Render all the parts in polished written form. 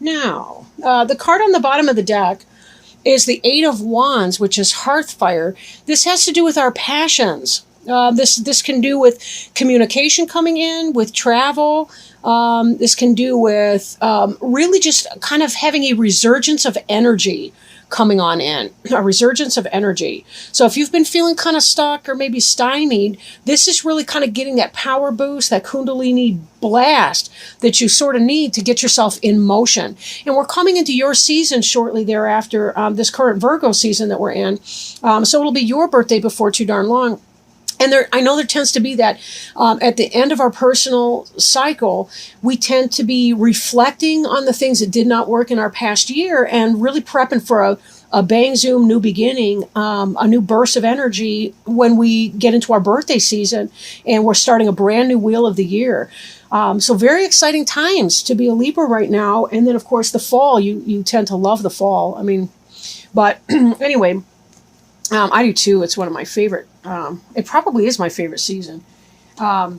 Now, the card on the bottom of the deck is the Eight of Wands, which is Hearthfire. This has to do with our passions. This can do with communication coming in, with travel. This can do with really just kind of having a resurgence of energy coming on in, a resurgence of energy. So if you've been feeling kind of stuck or maybe stymied, this is really kind of getting that power boost, that Kundalini blast that you sort of need to get yourself in motion. And we're coming into your season shortly thereafter, this current Virgo season that we're in. So it'll be your birthday before too darn long. And I know there tends to be that at the end of our personal cycle, we tend to be reflecting on the things that did not work in our past year and really prepping for a bang zoom new beginning, a new burst of energy when we get into our birthday season and we're starting a brand new wheel of the year. So very exciting times to be a Libra right now. And then, of course, the fall, you tend to love the fall. I mean, but anyway, I do too. It's one of my favorite. It probably is my favorite season. But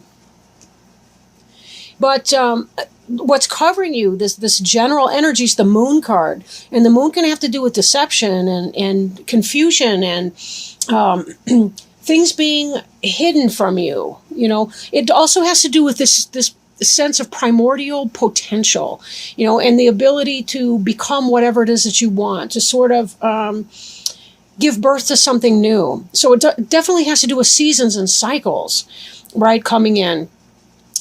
what's covering you, this general energy is the moon card. And the moon can have to do with deception and confusion and things being hidden from you. You know, it also has to do with this sense of primordial potential, you know, and the ability to become whatever it is that you want, to sort of give birth to something new. So it definitely has to do with seasons and cycles, right, coming in,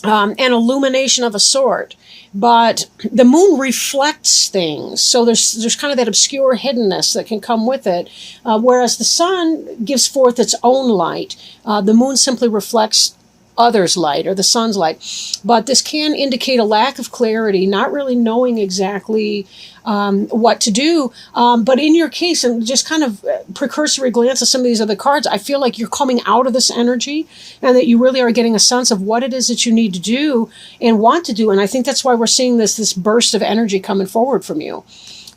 and illumination of a sort. But the moon reflects things, so there's kind of that obscure hiddenness that can come with it, whereas the sun gives forth its own light. The moon simply reflects others' light or the sun's light. But this can indicate a lack of clarity, not really knowing exactly what to do. But in your case, and just kind of precursory glance at some of these other cards, I feel like you're coming out of this energy and that you really are getting a sense of what it is that you need to do and want to do. And I think that's why we're seeing this burst of energy coming forward from you.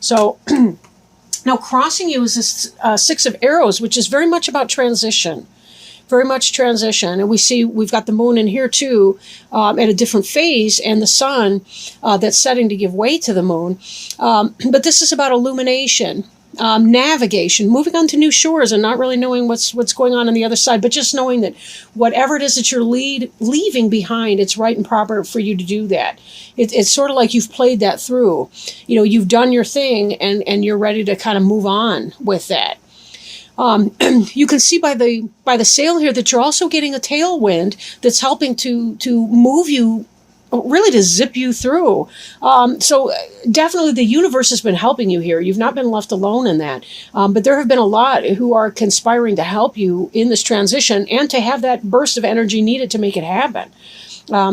So now crossing you is this Six of Arrows, which is very much about transition. Very much transition. And we've got the moon in here too, at a different phase, and the sun that's setting to give way to the moon. But this is about illumination, navigation, moving on to new shores and not really knowing what's going on the other side, but just knowing that whatever it is that you're leaving behind, it's right and proper for you to do that. It's sort of like you've played that through. You know, you've done your thing and you're ready to kind of move on with that. You can see by the sail here that you're also getting a tailwind that's helping to move you, really to zip you through. So definitely the universe has been helping you here. You've not been left alone in that. But there have been a lot who are conspiring to help you in this transition and to have that burst of energy needed to make it happen.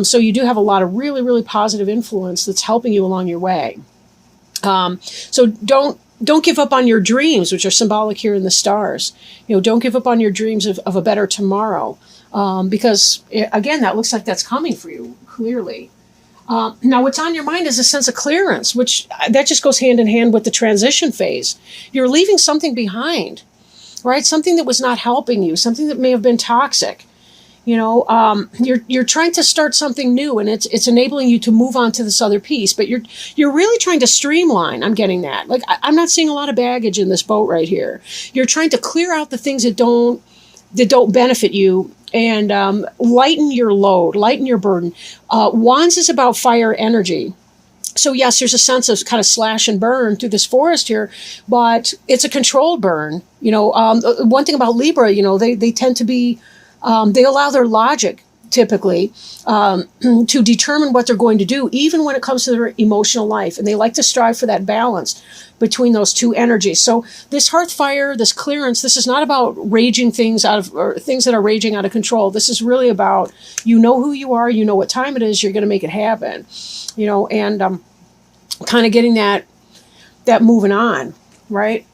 So you do have a lot of really, really positive influence that's helping you along your way. So don't give up on your dreams, which are symbolic here in the stars. You know, don't give up on your dreams of a better tomorrow, because again, that looks like that's coming for you clearly. Now, what's on your mind is a sense of clearance, which that just goes hand in hand with the transition phase. You're leaving something behind, right? Something that was not helping you, something that may have been toxic. You know, you're trying to start something new, and it's enabling you to move on to this other piece. But you're really trying to streamline. I'm getting that. Like I'm not seeing a lot of baggage in this boat right here. You're trying to clear out the things that don't benefit you and lighten your load, lighten your burden. Wands is about fire energy. So yes, there's a sense of kind of slash and burn through this forest here, but it's a controlled burn. You know, one thing about Libra, you know, they tend to be. They allow their logic, typically, to determine what they're going to do, even when it comes to their emotional life. And they like to strive for that balance between those two energies. So this hearth fire, this clearance, this is not about raging things or things that are raging out of control. This is really about, you know who you are, you know what time it is, you're going to make it happen. You know, and kind of getting that moving on, right?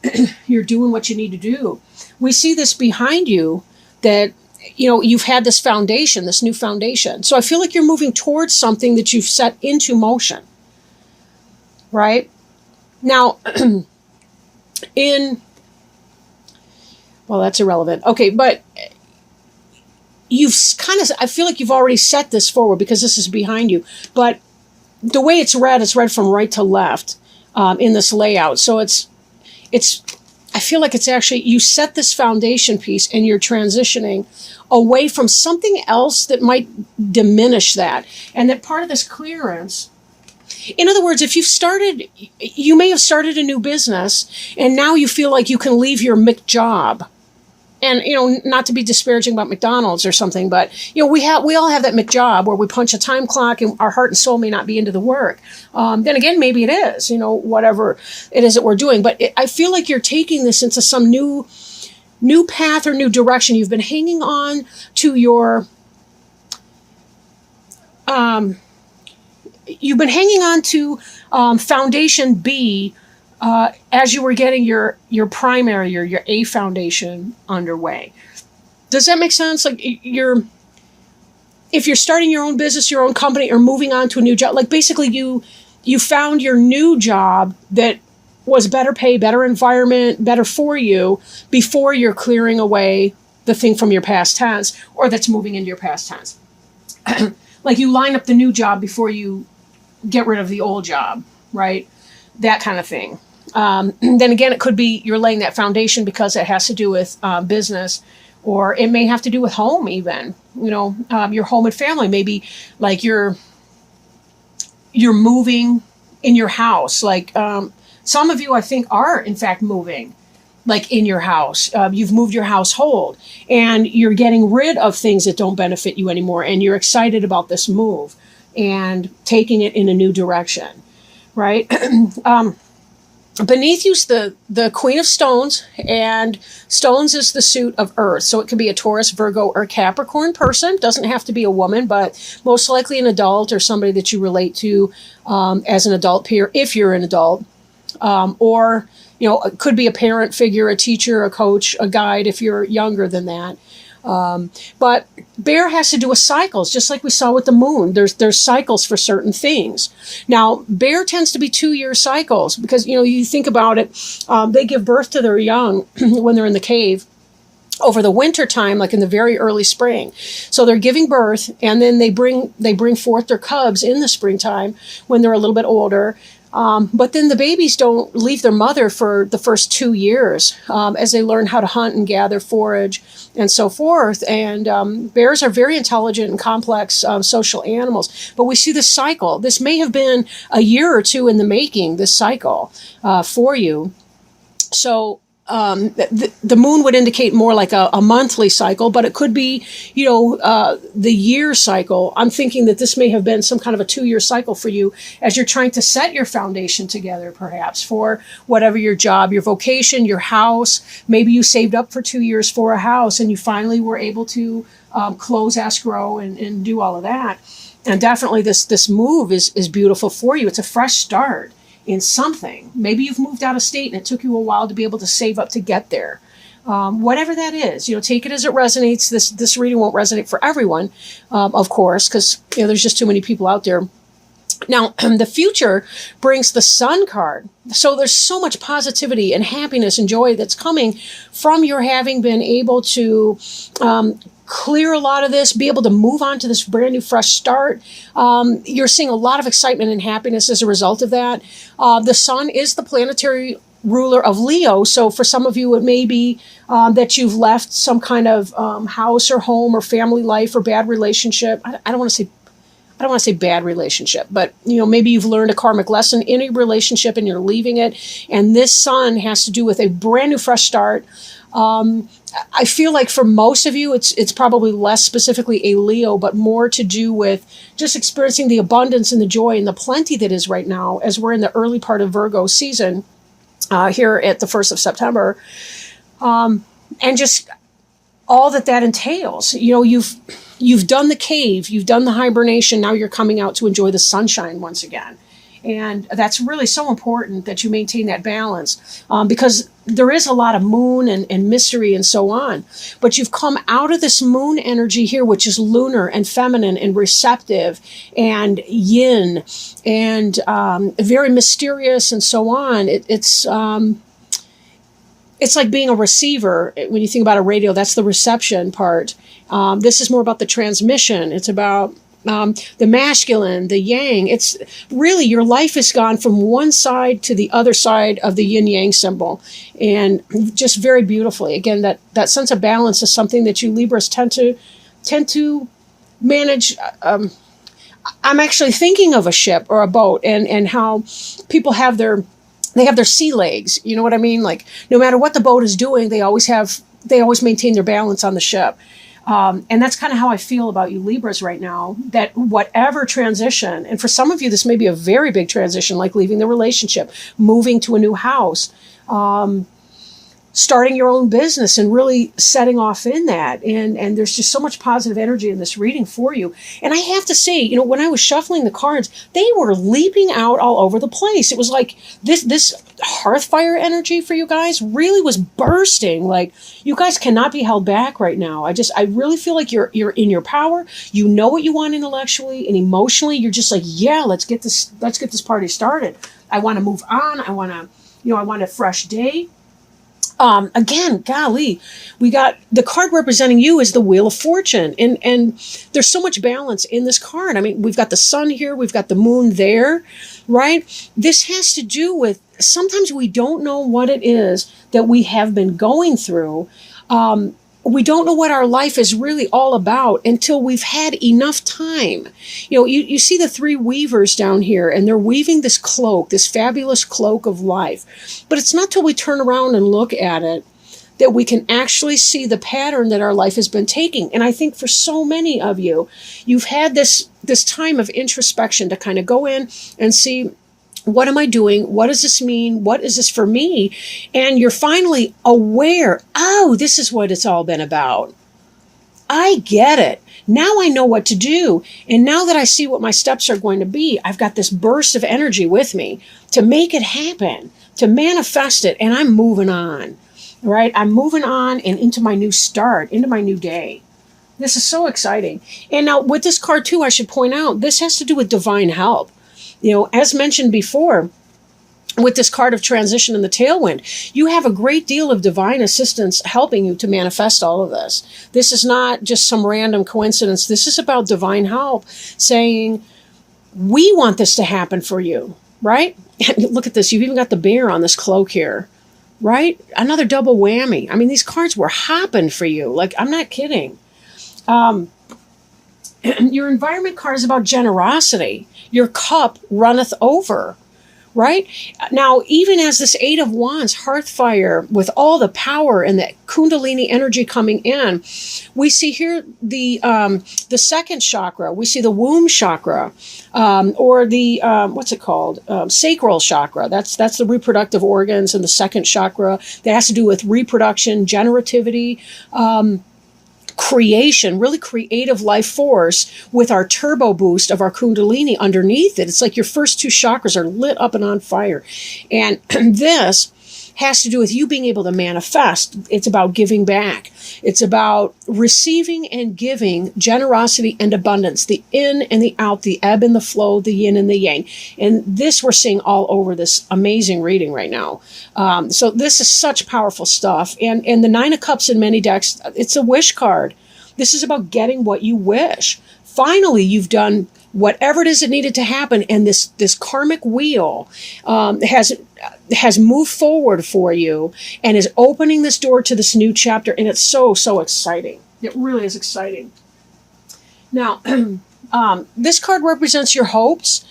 You're doing what you need to do. We see this behind you, that you know, you've had this foundation, this new foundation. So I feel like you're moving towards something that you've set into motion, right? Now, well, that's irrelevant. Okay, but I feel like you've already set this forward because this is behind you. But the way it's read from right to left. in this layout. So I feel like it's actually, you set this foundation piece and you're transitioning away from something else that might diminish that. And that part of this clearance, in other words, if you may have started a new business and now you feel like you can leave your McJob. And, not to be disparaging about McDonald's or something, but, we all have that McJob where we punch a time clock and our heart and soul may not be into the work. Then again, maybe it is, whatever it is that we're doing. But I feel like you're taking this into some new path or new direction. You've been hanging on to your, Foundation B, as you were getting your primary or your A foundation underway. Does that make sense? Like if you're starting your own business, your own company, or moving on to a new job, like basically you found your new job that was better pay, better environment, better for you before you're clearing away the thing from your past tense or that's moving into your past tense. Like you line up the new job before you get rid of the old job, right? That kind of thing. Then again, it could be you're laying that foundation because it has to do with business, or it may have to do with home even, your home and family. Maybe like you're moving in your house. Like some of you, I think, are in fact moving like in your house. You've moved your household and you're getting rid of things that don't benefit you anymore. And you're excited about this move and taking it in a new direction, right? Beneath you's the Queen of Stones, and Stones is the suit of Earth. So it can be a Taurus, Virgo, or Capricorn person. Doesn't have to be a woman, but most likely an adult or somebody that you relate to as an adult peer, if you're an adult. Or, it could be a parent figure, a teacher, a coach, a guide if you're younger than that. But Bear has to do with cycles, just like we saw with the moon. There's cycles for certain things. Now, Bear tends to be 2-year cycles because, you think about it, they give birth to their young when they're in the cave over the winter time, like in the very early spring. So they're giving birth and then they bring forth their cubs in the springtime when they're a little bit older. But then the babies don't leave their mother for the first 2 years as they learn how to hunt and gather, forage, and so forth. And bears are very intelligent and complex social animals. But we see this cycle. This may have been a year or two in the making, this cycle for you. So the moon would indicate more like a monthly cycle, but it could be, the year cycle. I'm thinking that this may have been some kind of a 2-year cycle for you as you're trying to set your foundation together, perhaps for whatever your job, your vocation, your house. Maybe you saved up for 2 years for a house and you finally were able to close escrow and do all of that. And definitely this move is beautiful for you. It's a fresh start in something. Maybe you've moved out of state and it took you a while to be able to save up to get there. Whatever that is, take it as it resonates. This reading won't resonate for everyone, of course, because there's just too many people out there. Now, the future brings the Sun card. So there's so much positivity and happiness and joy that's coming from your having been able to clear a lot of this, be able to move on to this brand new fresh start. You're seeing a lot of excitement and happiness as a result of that. The Sun is the planetary ruler of Leo. So for some of you, it may be that you've left some kind of house or home or family life or bad relationship. I don't want to say bad relationship, but maybe you've learned a karmic lesson in a relationship and you're leaving it. And this Sun has to do with a brand new fresh start. I feel like for most of you, it's probably less specifically a Leo, but more to do with just experiencing the abundance and the joy and the plenty that is right now as we're in the early part of Virgo season here at the 1st of September. And just all that entails. You've done the cave, you've done the hibernation, now you're coming out to enjoy the sunshine once again. And that's really so important that you maintain that balance because there is a lot of moon and mystery and so on. But you've come out of this moon energy here, which is lunar and feminine and receptive and yin and very mysterious and so on. It's like being a receiver. When you think about a radio, that's the reception part. This is more about the transmission. It's about the masculine, the yang. It's really, your life has gone from one side to the other side of the yin yang symbol, and just very beautifully. Again, that sense of balance is something that you Libras tend to manage. I'm actually thinking of a ship or a boat, and how people have their sea legs. You know what I mean? Like, no matter what the boat is doing, they always maintain their balance on the ship. And that's kind of how I feel about you Libras right now, that whatever transition, and for some of you, this may be a very big transition, like leaving the relationship, moving to a new house, starting your own business and really setting off in that. And there's just so much positive energy in this reading for you. And I have to say, when I was shuffling the cards, they were leaping out all over the place. It was like this hearth fire energy for you guys really was bursting. Like, you guys cannot be held back right now. I really feel like you're in your power. You know what you want intellectually and emotionally. You're just like, yeah, let's get this party started. I want to move on. I want a fresh day. Again, golly, we got the card representing you is the Wheel of Fortune. And there's so much balance in this card. I mean, we've got the sun here, we've got the moon there, right? This has to do with, sometimes we don't know what it is that we have been going through. We don't know what our life is really all about until we've had enough time. You see the three weavers down here, and they're weaving this cloak, this fabulous cloak of life. But it's not till we turn around and look at it that we can actually see the pattern that our life has been taking. And I think for so many of you, you've had this time of introspection to kind of go in and see, what am I doing? What does this mean? What is this for me? And you're finally aware, oh, this is what it's all been about. I get it. Now I know what to do. And now that I see what my steps are going to be, I've got this burst of energy with me to make it happen, to manifest it. And I'm moving on, right? I'm moving on and into my new start, into my new day. This is so exciting. And now with this card too, I should point out, this has to do with divine help. As mentioned before, with this card of transition and the tailwind, you have a great deal of divine assistance helping you to manifest all of this. This is not just some random coincidence. This is about divine help saying, we want this to happen for you, right? Look at this. You've even got the bear on this cloak here, right? Another double whammy. I mean, these cards were hopping for you. Like, I'm not kidding. Your environment card is about generosity. Your cup runneth over, right? Now, even as this Eight of Wands, hearth fire, with all the power and the Kundalini energy coming in, we see here the second chakra. We see the womb chakra, or the what's it called? Sacral chakra. That's the reproductive organs, and the second chakra that has to do with reproduction, generativity. Creation, really creative life force, with our turbo boost of our Kundalini underneath it. It's like your first two chakras are lit up and on fire. And this has to do with you being able to manifest. It's about giving back. It's about receiving and giving, generosity and abundance, the in and the out, the ebb and the flow, the yin and the yang. And this we're seeing all over this amazing reading right now. So this is such powerful stuff. And the Nine of Cups in many decks, it's a wish card. This is about getting what you wish. Finally, you've done whatever it is that needed to happen, and this karmic wheel has moved forward for you and is opening this door to this new chapter, and it's so exciting. It really is exciting. Now, this card represents your hopes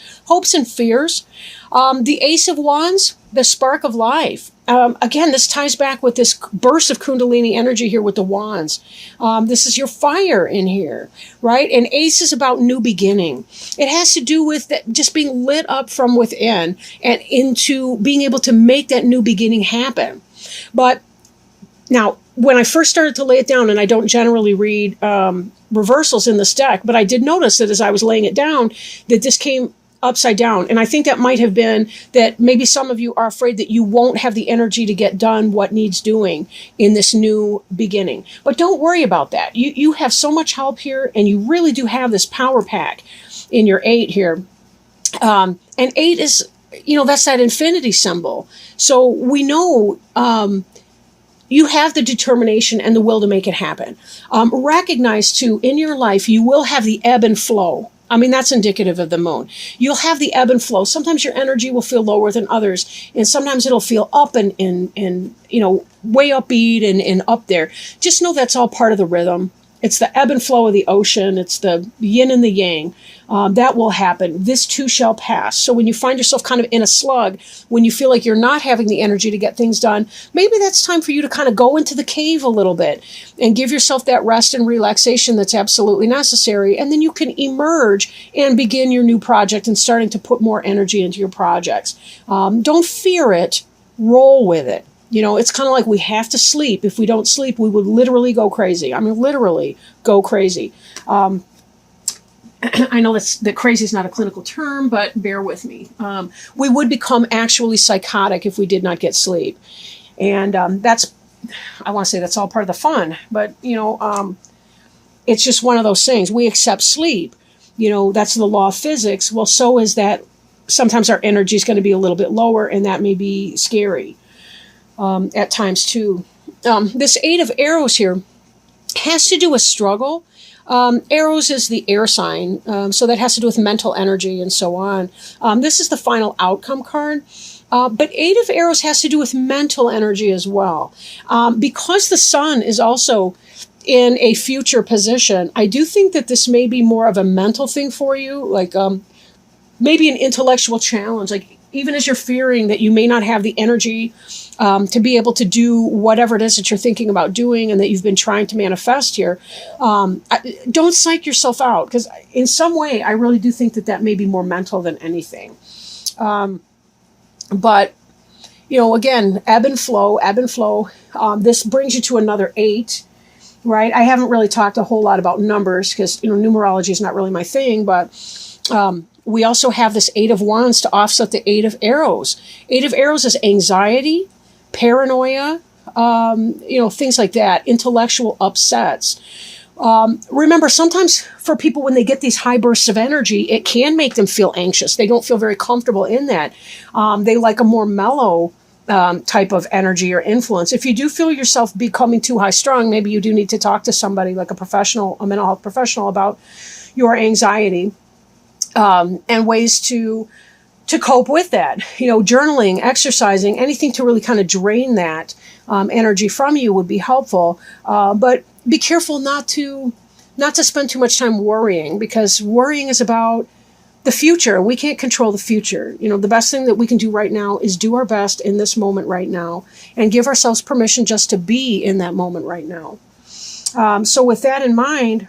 and fears. The Ace of Wands, the spark of life. Again, this ties back with this burst of Kundalini energy here with the wands. This is your fire in here, right? And Ace is about new beginning. It has to do with that, just being lit up from within and into being able to make that new beginning happen. But now, when I first started to lay it down, and I don't generally read reversals in this deck, but I did notice that as I was laying it down, that this came upside down. And I think that might have been that maybe some of you are afraid that you won't have the energy to get done what needs doing in this new beginning. But don't worry about that. You have so much help here, and you really do have this power pack in your 8 here. And 8 is, that's that infinity symbol. So we know you have the determination and the will to make it happen. Recognize too, in your life, you will have the ebb and flow. I mean, that's indicative of the moon. You'll have the ebb and flow. Sometimes your energy will feel lower than others, and sometimes it'll feel up and way upbeat and up there. Just know that's all part of the rhythm. It's the ebb and flow of the ocean. It's the yin and the yang. That will happen. This too shall pass. So when you find yourself kind of in a slug, when you feel like you're not having the energy to get things done, maybe that's time for you to kind of go into the cave a little bit and give yourself that rest and relaxation that's absolutely necessary. And then you can emerge and begin your new project and starting to put more energy into your projects. Don't fear it. Roll with it. It's kind of like we have to sleep. If we don't sleep, we would literally go crazy. I mean, literally go crazy. I know that crazy is not a clinical term, but bear with me. We would become actually psychotic if we did not get sleep. And I want to say that's all part of the fun. But, it's just one of those things. We accept sleep. That's the law of physics. Well, so is that sometimes our energy is going to be a little bit lower, and that may be scary. At times too. This 8 of arrows here has to do with struggle. Arrows is the air sign, so that has to do with mental energy and so on. This is the final outcome card. But 8 of arrows has to do with mental energy as well. Because the sun is also in a future position, I do think that this may be more of a mental thing for you, like maybe an intellectual challenge, like even as you're fearing that you may not have the energy to be able to do whatever it is that you're thinking about doing and that you've been trying to manifest here, don't psych yourself out, because in some way I really do think that may be more mental than anything. But, again, ebb and flow. This brings you to another 8, right? I haven't really talked a whole lot about numbers because, numerology is not really my thing, but we also have this 8 of wands to offset the 8 of arrows. 8 of arrows is anxiety, paranoia, things like that, intellectual upsets. Remember, sometimes for people, when they get these high bursts of energy, it can make them feel anxious. They don't feel very comfortable in that. They like a more mellow type of energy or influence. If you do feel yourself becoming too high strung, maybe you do need to talk to somebody like a mental health professional about your anxiety. And ways to cope with that. Journaling, exercising, anything to really kind of drain that energy from you would be helpful. But be careful not to spend too much time worrying, because worrying is about the future. We can't control the future. The best thing that we can do right now is do our best in this moment right now and give ourselves permission just to be in that moment right now. So with that in mind,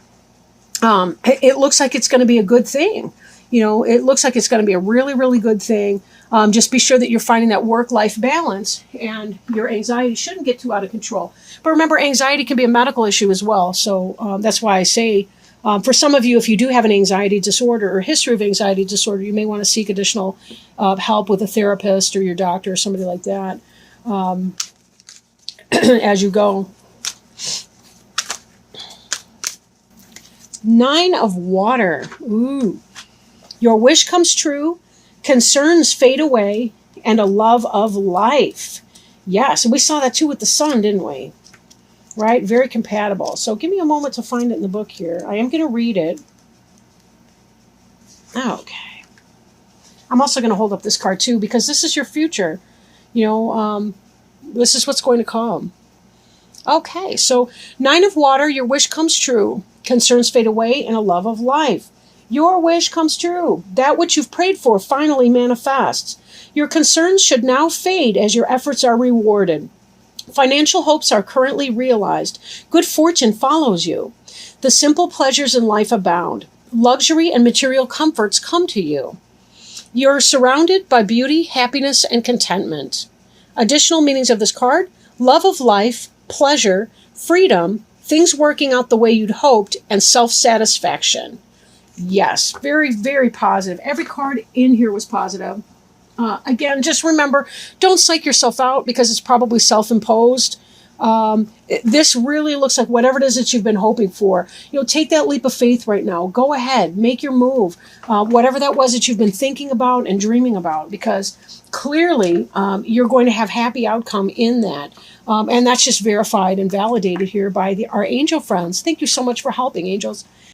it looks like it's going to be a good thing. It looks like it's going to be a really, really good thing. Just be sure that you're finding that work-life balance, and your anxiety shouldn't get too out of control. But remember, anxiety can be a medical issue as well. So that's why I say, for some of you, if you do have an anxiety disorder or history of anxiety disorder, you may want to seek additional help with a therapist or your doctor or somebody like that as you go. 9 of water. Ooh. Your wish comes true, concerns fade away, and a love of life. Yes, and we saw that too with the sun, didn't we? Right? Very compatible. So give me a moment to find it in the book here. I am going to read it. Okay. I'm also going to hold up this card too, because this is your future. This is what's going to come. Okay, so 9 of water, your wish comes true, concerns fade away, and a love of life. Your wish comes true. That which you've prayed for finally manifests. Your concerns should now fade as your efforts are rewarded. Financial hopes are currently realized. Good fortune follows you. The simple pleasures in life abound. Luxury and material comforts come to you. You're surrounded by beauty, happiness, and contentment. Additional meanings of this card: love of life, pleasure, freedom, things working out the way you'd hoped, and self-satisfaction. Yes, very, very positive. Every card in here was positive. Again, just remember, don't psych yourself out because it's probably self-imposed. This really looks like whatever it is that you've been hoping for. Take that leap of faith right now. Go ahead, make your move. Whatever that was that you've been thinking about and dreaming about, because clearly you're going to have happy outcome in that. And that's just verified and validated here by our angel friends. Thank you so much for helping, angels.